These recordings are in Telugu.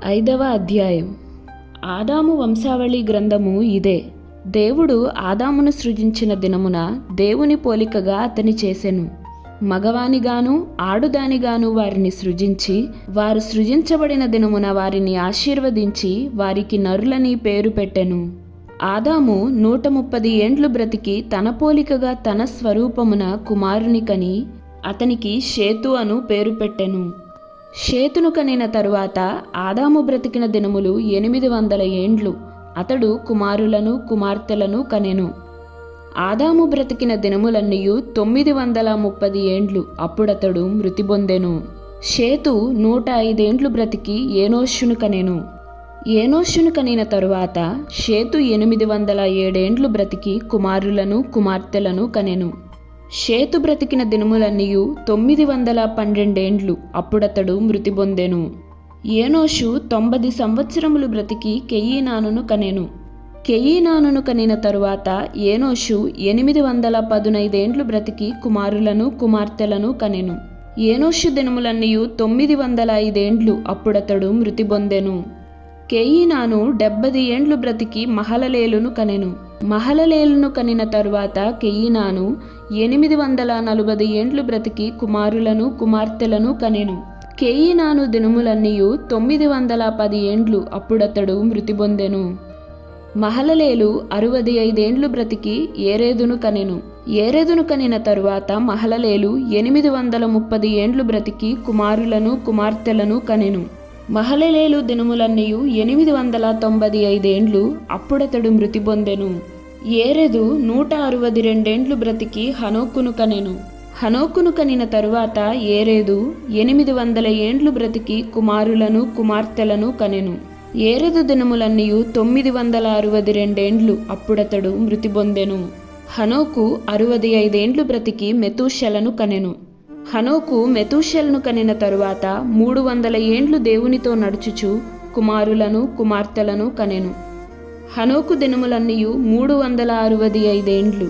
5వ అధ్యాయం. ఆదాము వంశావళి గ్రంథము ఇదే. దేవుడు ఆదామును సృజించిన దినమున దేవుని పోలికగా అతని చేసెను. మగవానిగాను ఆడుదానిగాను వారిని సృజించి, వారు సృజించబడిన దినమున వారిని ఆశీర్వదించి వారికి నరులని పేరు పెట్టెను. ఆదాము 130 ఏండ్లు బ్రతికి తన పోలికగా తన స్వరూపమున కుమారుని కని అతనికి షేతు అను పేరు పెట్టెను. షేతును కనిన తరువాత ఆదాము బ్రతికిన దినములు 800 ఏండ్లు. అతడు కుమారులను కుమార్తెలను కనెను. ఆదాము బ్రతికిన దినములన్నీయు 930 ఏండ్లు. అప్పుడతడు మృతి పొందెను. షేతు 105 ఏండ్లు బ్రతికి ఏనోషును కనెను. ఏనోషును కనిన తరువాత షేతు 807 ఏండ్లు బ్రతికి కుమారులను కుమార్తెలను కనెను. షేతు బ్రతికిన దినములన్నీయు 912 ఏండ్లు. అప్పుడతడు మృతి పొందెను. ఏనోషు 90 సంవత్సరములు బ్రతికి కెయీనానును కనెను. కెయీనానును కనిన తరువాత ఏనోషు 815 ఏండ్లు బ్రతికి కుమారులను కుమార్తెలను కనెను. ఏనోషు దినములన్నీయు 905 ఏండ్లు. అప్పుడతడు మృతి పొందెను. కెయీనాను 70 ఏండ్లు బ్రతికి మహలలేలును కనెను. మహలలేలును కనిన తరువాత కెయీనాను 840 ఏండ్లు బ్రతికి కుమారులను కుమార్తెలను కనెను. కెయీనాను దినములన్నీయు 910 ఏండ్లు. అప్పుడతడు మృతి పొందెను. మహలలేలు 65 ఏండ్లు బ్రతికి ఏరేదును కనెను. ఏరేదును కనిన తరువాత మహలలేలు 830 ఏండ్లు బ్రతికి కుమారులను కుమార్తెలను కనెను. మహలలేలు దినములన్నీయు 895 ఏండ్లు. అప్పుడతడు మృతి పొందెను. ఏరెదు 162 ఏండ్లు బ్రతికి హనోకును కనెను. హనోకును కనిన తరువాత ఏరేదు 800 ఏండ్లు బ్రతికి కుమారులను కుమార్తెలను కనెను. ఏరెదు దినములన్నీయు 962 ఏండ్లు. అప్పుడతడు మృతి పొందెను. హనోకు 65 ఏండ్లు బ్రతికి మెతూషెలను కనెను. హనోకు మెతూషెలను కనిన తరువాత 300 ఏండ్లు దేవునితో నడుచుచు కుమారులను కుమార్తెలను కనెను. హనోకు దినములన్నీయు 365 ఏండ్లు.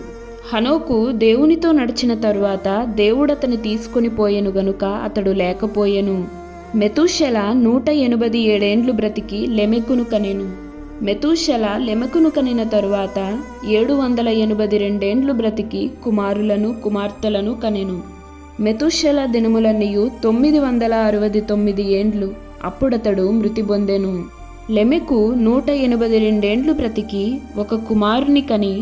హనోకు దేవునితో నడిచిన తరువాత దేవుడతని తీసుకుని పోయెను గనుక అతడు లేకపోయెను. మెతూషెల 187 ఏండ్లు బ్రతికి లెమెకును కనెను. మెతూషెల లెమెకును కనిన తరువాత 782 ఏండ్లు బ్రతికి కుమారులను కుమార్తెలను కనెను. మెతూషెల దినములన్నీయు 969 ఏండ్లు. అప్పుడతడు మృతి పొందెను. లెమెకు 182 ఏండ్లు బ్రతికి ఒక కుమారుని కని,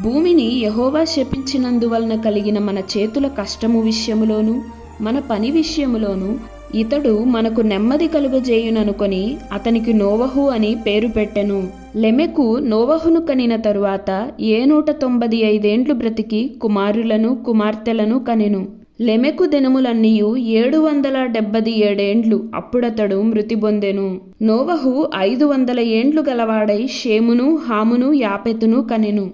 భూమిని యెహోవా శపించినందువలన కలిగిన మన చేతుల కష్టము విషయములోను మన పని విషయములోను ఇతడు మనకు నెమ్మది కలుగజేయుననుకొని అతనికి నోవహు అని పేరు పెట్టెను. లెమెకు నోవహును కనిన తరువాత 195 ఏండ్లు బ్రతికి కుమారులను కుమార్తెలను కనెను. లెమెకు దినములన్నీయు 777 ఏండ్లు. అప్పుడతడు మృతి పొందెను. నోవహు 500 ఏండ్లు గలవాడై షేమును హామును యాపెతును కనెను.